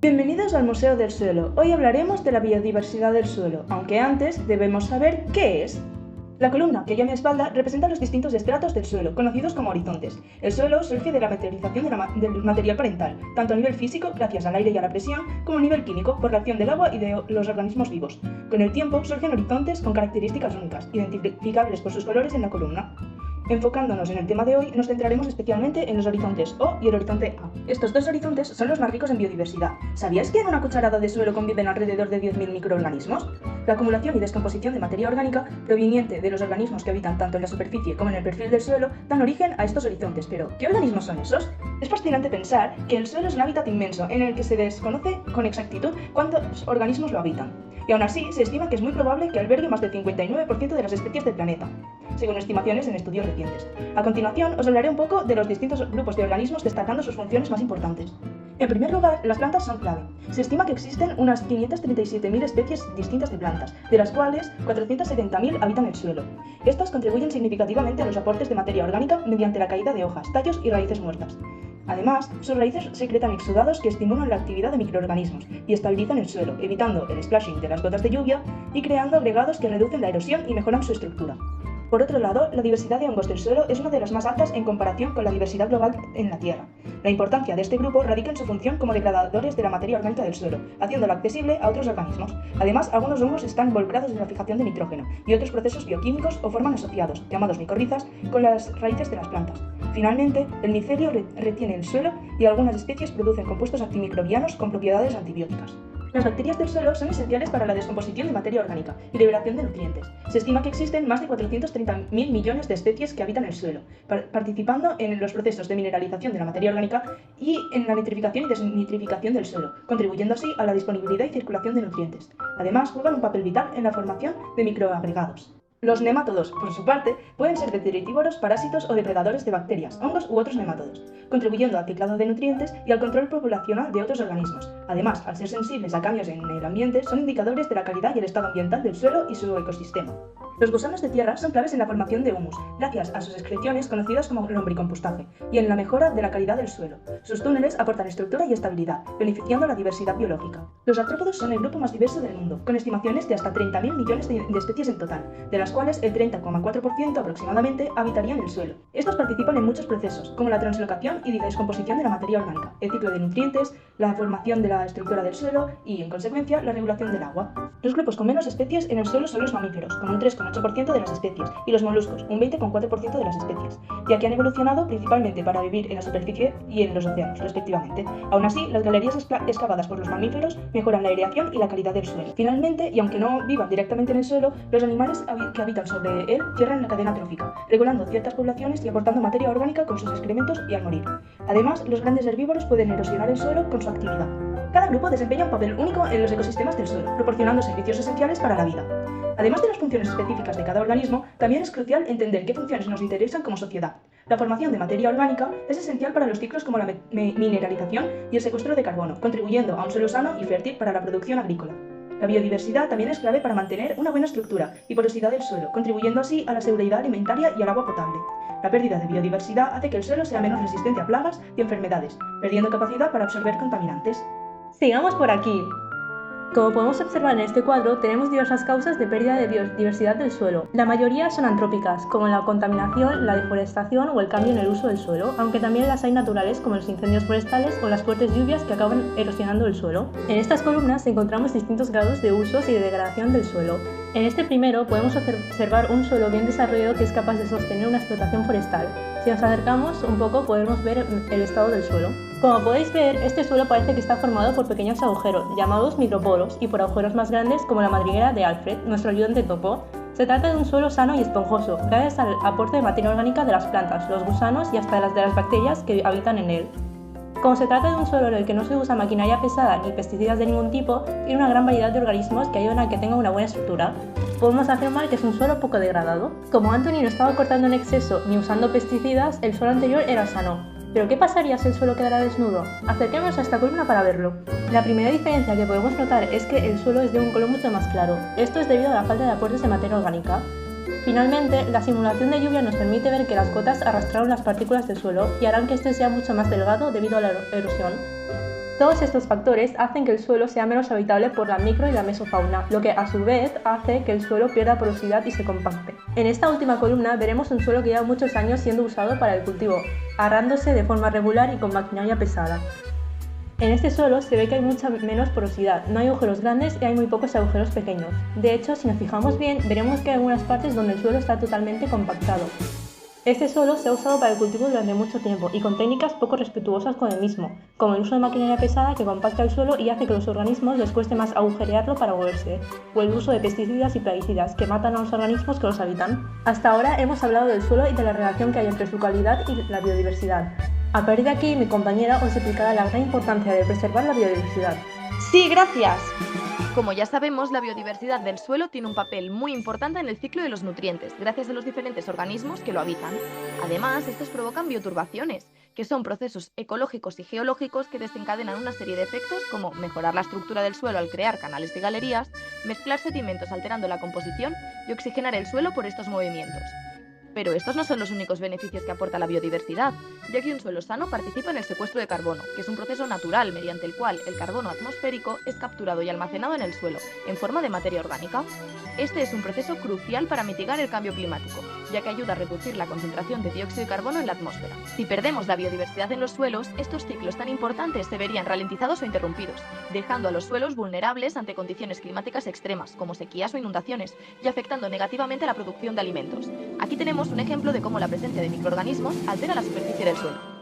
Bienvenidos al Museo del Suelo. Hoy hablaremos de la biodiversidad del suelo, aunque antes debemos saber qué es. La columna que yo a mi espalda representa los distintos estratos del suelo, conocidos como horizontes. El suelo surge de la materialización del material parental, tanto a nivel físico, gracias al aire y a la presión, como a nivel químico, por la acción del agua y de los organismos vivos. Con el tiempo surgen horizontes con características únicas, identificables por sus colores en la columna. Enfocándonos en el tema de hoy, nos centraremos especialmente en los horizontes O y el horizonte A. Estos dos horizontes son los más ricos en biodiversidad. ¿Sabías que en una cucharada de suelo conviven alrededor de 10.000 microorganismos? La acumulación y descomposición de materia orgánica proveniente de los organismos que habitan tanto en la superficie como en el perfil del suelo dan origen a estos horizontes. Pero, ¿qué organismos son esos? Es fascinante pensar que el suelo es un hábitat inmenso en el que se desconoce con exactitud cuántos organismos lo habitan. Y aún así, se estima que es muy probable que albergue más del 59% de las especies del planeta, según estimaciones en estudios recientes. A continuación, os hablaré un poco de los distintos grupos de organismos destacando sus funciones más importantes. En primer lugar, las plantas son clave. Se estima que existen unas 537.000 especies distintas de plantas, de las cuales 470.000 habitan el suelo. Estas contribuyen significativamente a los aportes de materia orgánica mediante la caída de hojas, tallos y raíces muertas. Además, sus raíces secretan exudados que estimulan la actividad de microorganismos y estabilizan el suelo, evitando el splashing de las gotas de lluvia y creando agregados que reducen la erosión y mejoran su estructura. Por otro lado, la diversidad de hongos del suelo es una de las más altas en comparación con la diversidad global en la Tierra. La importancia de este grupo radica en su función como degradadores de la materia orgánica del suelo, haciéndolo accesible a otros organismos. Además, algunos hongos están involucrados en la fijación de nitrógeno y otros procesos bioquímicos o forman asociados, llamados micorrizas, con las raíces de las plantas. Finalmente, el micelio retiene el suelo y algunas especies producen compuestos antimicrobianos con propiedades antibióticas. Las bacterias del suelo son esenciales para la descomposición de materia orgánica y liberación de nutrientes. Se estima que existen más de 430.000 millones de especies que habitan el suelo, participando en los procesos de mineralización de la materia orgánica y en la nitrificación y desnitrificación del suelo, contribuyendo así a la disponibilidad y circulación de nutrientes. Además, juegan un papel vital en la formación de microagregados. Los nemátodos, por su parte, pueden ser detritívoros, parásitos o depredadores de bacterias, hongos u otros nemátodos, contribuyendo al ciclado de nutrientes y al control populacional de otros organismos. Además, al ser sensibles a cambios en el ambiente, son indicadores de la calidad y el estado ambiental del suelo y su ecosistema. Los gusanos de tierra son claves en la formación de humus, gracias a sus excreciones conocidas como lombricompostaje, y en la mejora de la calidad del suelo. Sus túneles aportan estructura y estabilidad, beneficiando la diversidad biológica. Los artrópodos son el grupo más diverso del mundo, con estimaciones de hasta 30.000 millones de especies en total, de las cuales el 30,4% aproximadamente habitarían el suelo. Estos participan en muchos procesos, como la translocación y descomposición de la materia orgánica, el ciclo de nutrientes, la formación de la estructura del suelo y, en consecuencia, la regulación del agua. Los grupos con menos especies en el suelo son los mamíferos, con un 3,8% de las especies, y los moluscos, un 20,4% de las especies, ya que han evolucionado principalmente para vivir en la superficie y en los océanos, respectivamente. Aún así, las galerías excavadas por los mamíferos mejoran la aireación y la calidad del suelo. Finalmente, y aunque no vivan directamente en el suelo, los animales que habitan sobre él cierran la cadena trófica, regulando ciertas poblaciones y aportando materia orgánica con sus excrementos y al morir. Además, los grandes herbívoros pueden erosionar el suelo con su actividad. Cada grupo desempeña un papel único en los ecosistemas del suelo, proporcionando servicios esenciales para la vida. Además de las funciones específicas de cada organismo, también es crucial entender qué funciones nos interesan como sociedad. La formación de materia orgánica es esencial para los ciclos como la mineralización y el secuestro de carbono, contribuyendo a un suelo sano y fértil para la producción agrícola. La biodiversidad también es clave para mantener una buena estructura y porosidad del suelo, contribuyendo así a la seguridad alimentaria y al agua potable. La pérdida de biodiversidad hace que el suelo sea menos resistente a plagas y enfermedades, perdiendo capacidad para absorber contaminantes. Sigamos por aquí. Como podemos observar en este cuadro, tenemos diversas causas de pérdida de biodiversidad del suelo. La mayoría son antrópicas, como la contaminación, la deforestación o el cambio en el uso del suelo, aunque también las hay naturales como los incendios forestales o las fuertes lluvias que acaban erosionando el suelo. En estas columnas encontramos distintos grados de usos y de degradación del suelo. En este primero podemos observar un suelo bien desarrollado que es capaz de sostener una explotación forestal. Si nos acercamos un poco podemos ver el estado del suelo. Como podéis ver, este suelo parece que está formado por pequeños agujeros, llamados microporos, y por agujeros más grandes como la madriguera de Alfred, nuestro ayudante topo. Se trata de un suelo sano y esponjoso, gracias al aporte de materia orgánica de las plantas, los gusanos y hasta de las bacterias que habitan en él. Como se trata de un suelo en el que no se usa maquinaria pesada ni pesticidas de ningún tipo, tiene una gran variedad de organismos que ayudan a que tenga una buena estructura. Podemos afirmar que es un suelo poco degradado. Como Anthony no estaba cortando en exceso ni usando pesticidas, el suelo anterior era sano. ¿Pero qué pasaría si el suelo quedara desnudo? Acerquémonos a esta columna para verlo. La primera diferencia que podemos notar es que el suelo es de un color mucho más claro. Esto es debido a la falta de aportes de materia orgánica. Finalmente, la simulación de lluvia nos permite ver que las gotas arrastraron las partículas del suelo y harán que este sea mucho más delgado debido a la erosión. Todos estos factores hacen que el suelo sea menos habitable por la micro y la mesofauna, lo que a su vez hace que el suelo pierda porosidad y se compacte. En esta última columna veremos un suelo que lleva muchos años siendo usado para el cultivo, arrándose de forma regular y con maquinaria pesada. En este suelo se ve que hay mucha menos porosidad, no hay agujeros grandes y hay muy pocos agujeros pequeños. De hecho, si nos fijamos bien, veremos que hay algunas partes donde el suelo está totalmente compactado. Este suelo se ha usado para el cultivo durante mucho tiempo y con técnicas poco respetuosas con el mismo, como el uso de maquinaria pesada que compacta el suelo y hace que a los organismos les cueste más agujerearlo para moverse, o el uso de pesticidas y plaguicidas que matan a los organismos que los habitan. Hasta ahora hemos hablado del suelo y de la relación que hay entre su calidad y la biodiversidad. A partir de aquí, mi compañera os explicará la gran importancia de preservar la biodiversidad. Sí, gracias. Como ya sabemos, la biodiversidad del suelo tiene un papel muy importante en el ciclo de los nutrientes, gracias a los diferentes organismos que lo habitan. Además, estos provocan bioturbaciones, que son procesos ecológicos y geológicos que desencadenan una serie de efectos como mejorar la estructura del suelo al crear canales y galerías, mezclar sedimentos alterando la composición y oxigenar el suelo por estos movimientos. Pero estos no son los únicos beneficios que aporta la biodiversidad, ya que un suelo sano participa en el secuestro de carbono, que es un proceso natural mediante el cual el carbono atmosférico es capturado y almacenado en el suelo, en forma de materia orgánica. Este es un proceso crucial para mitigar el cambio climático, ya que ayuda a reducir la concentración de dióxido de carbono en la atmósfera. Si perdemos la biodiversidad en los suelos, estos ciclos tan importantes se verían ralentizados o interrumpidos, dejando a los suelos vulnerables ante condiciones climáticas extremas, como sequías o inundaciones, y afectando negativamente la producción de alimentos. Aquí tenemos un ejemplo de cómo la presencia de microorganismos altera la superficie del suelo.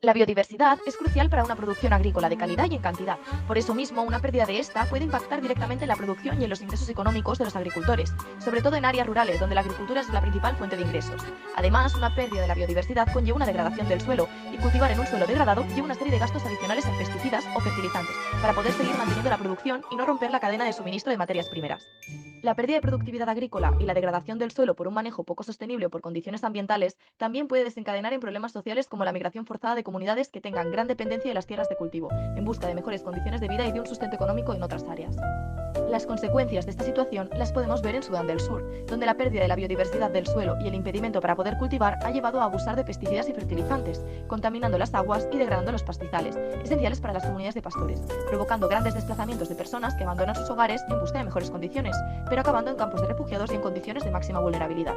La biodiversidad es crucial para una producción agrícola de calidad y en cantidad. Por eso mismo, una pérdida de esta puede impactar directamente en la producción y en los ingresos económicos de los agricultores, sobre todo en áreas rurales donde la agricultura es la principal fuente de ingresos. Además, una pérdida de la biodiversidad conlleva una degradación del suelo, y cultivar en un suelo degradado lleva una serie de gastos adicionales en pesticidas o fertilizantes, para poder seguir manteniendo la producción y no romper la cadena de suministro de materias primeras. La pérdida de productividad agrícola y la degradación del suelo por un manejo poco sostenible o por condiciones ambientales también puede desencadenar en problemas sociales como la migración forzada de comunidades que tengan gran dependencia de las tierras de cultivo, en busca de mejores condiciones de vida y de un sustento económico en otras áreas. Las consecuencias de esta situación las podemos ver en Sudán del Sur, donde la pérdida de la biodiversidad del suelo y el impedimento para poder cultivar ha llevado a abusar de pesticidas y fertilizantes, contaminando las aguas y degradando los pastizales, esenciales para las comunidades de pastores, provocando grandes desplazamientos de personas que abandonan sus hogares en busca de mejores condiciones, pero acabando en campos de refugiados y en condiciones de máxima vulnerabilidad.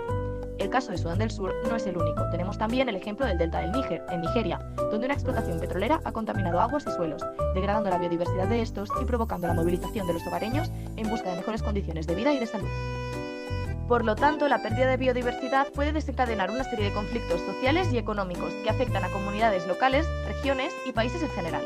El caso de Sudán del Sur no es el único. Tenemos también el ejemplo del delta del Níger, en Nigeria, donde una explotación petrolera ha contaminado aguas y suelos, degradando la biodiversidad de estos y provocando la movilización de los hogareños en busca de mejores condiciones de vida y de salud. Por lo tanto, la pérdida de biodiversidad puede desencadenar una serie de conflictos sociales y económicos que afectan a comunidades locales, regiones y países en general.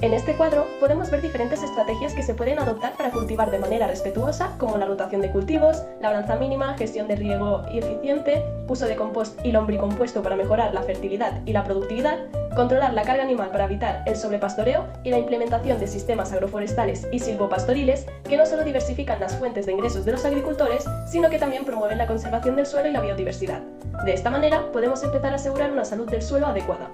En este cuadro podemos ver diferentes estrategias que se pueden adoptar para cultivar de manera respetuosa, como la rotación de cultivos, labranza mínima, gestión de riego y eficiente, uso de compost y lombricompuesto para mejorar la fertilidad y la productividad, controlar la carga animal para evitar el sobrepastoreo y la implementación de sistemas agroforestales y silvopastoriles que no solo diversifican las fuentes de ingresos de los agricultores, sino que también promueven la conservación del suelo y la biodiversidad. De esta manera podemos empezar a asegurar una salud del suelo adecuada.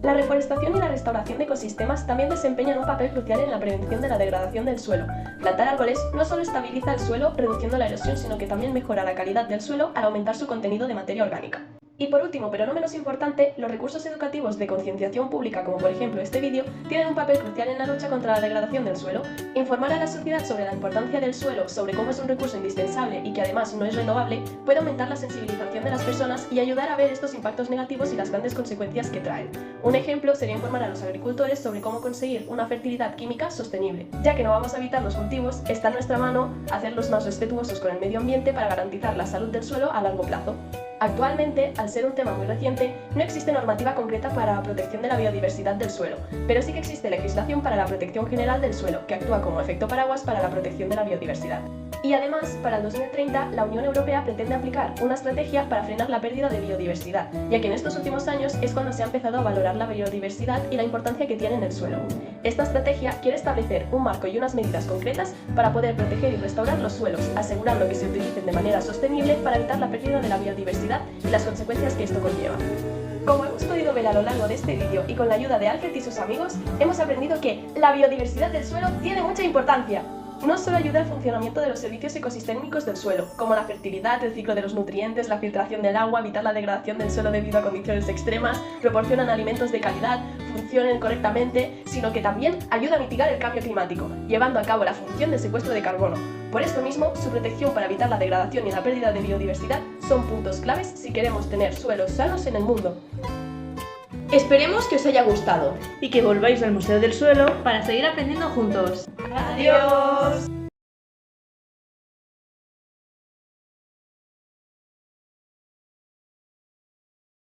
La reforestación y la restauración de ecosistemas también desempeñan un papel crucial en la prevención de la degradación del suelo. Plantar árboles no solo estabiliza el suelo reduciendo la erosión, sino que también mejora la calidad del suelo al aumentar su contenido de materia orgánica. Y por último, pero no menos importante, los recursos educativos de concienciación pública, como por ejemplo este vídeo, tienen un papel crucial en la lucha contra la degradación del suelo. Informar a la sociedad sobre la importancia del suelo, sobre cómo es un recurso indispensable y que además no es renovable, puede aumentar la sensibilización de las personas y ayudar a ver estos impactos negativos y las grandes consecuencias que traen. Un ejemplo sería informar a los agricultores sobre cómo conseguir una fertilidad química sostenible. Ya que no vamos a evitar los cultivos, está en nuestra mano hacerlos más respetuosos con el medio ambiente para garantizar la salud del suelo a largo plazo. Actualmente, al ser un tema muy reciente, no existe normativa concreta para la protección de la biodiversidad del suelo, pero sí que existe legislación para la protección general del suelo, que actúa como efecto paraguas para la protección de la biodiversidad. Y además, para el 2030, la Unión Europea pretende aplicar una estrategia para frenar la pérdida de biodiversidad, ya que en estos últimos años es cuando se ha empezado a valorar la biodiversidad y la importancia que tiene en el suelo. Esta estrategia quiere establecer un marco y unas medidas concretas para poder proteger y restaurar los suelos, asegurando que se utilicen de manera sostenible para evitar la pérdida de la biodiversidad y las consecuencias que esto conlleva. Como hemos podido ver a lo largo de este vídeo y con la ayuda de Alfred y sus amigos, hemos aprendido que la biodiversidad del suelo tiene mucha importancia. no solo ayuda al funcionamiento de los servicios ecosistémicos del suelo, como la fertilidad, el ciclo de los nutrientes, la filtración del agua, evitar la degradación del suelo debido a condiciones extremas, proporcionan alimentos de calidad, funcionen correctamente, sino que también ayuda a mitigar el cambio climático, llevando a cabo la función de secuestro de carbono. Por esto mismo, su protección para evitar la degradación y la pérdida de biodiversidad son puntos claves si queremos tener suelos sanos en el mundo. Esperemos que os haya gustado. Y que volváis al Museo del Suelo Para seguir aprendiendo juntos. ¡Adiós!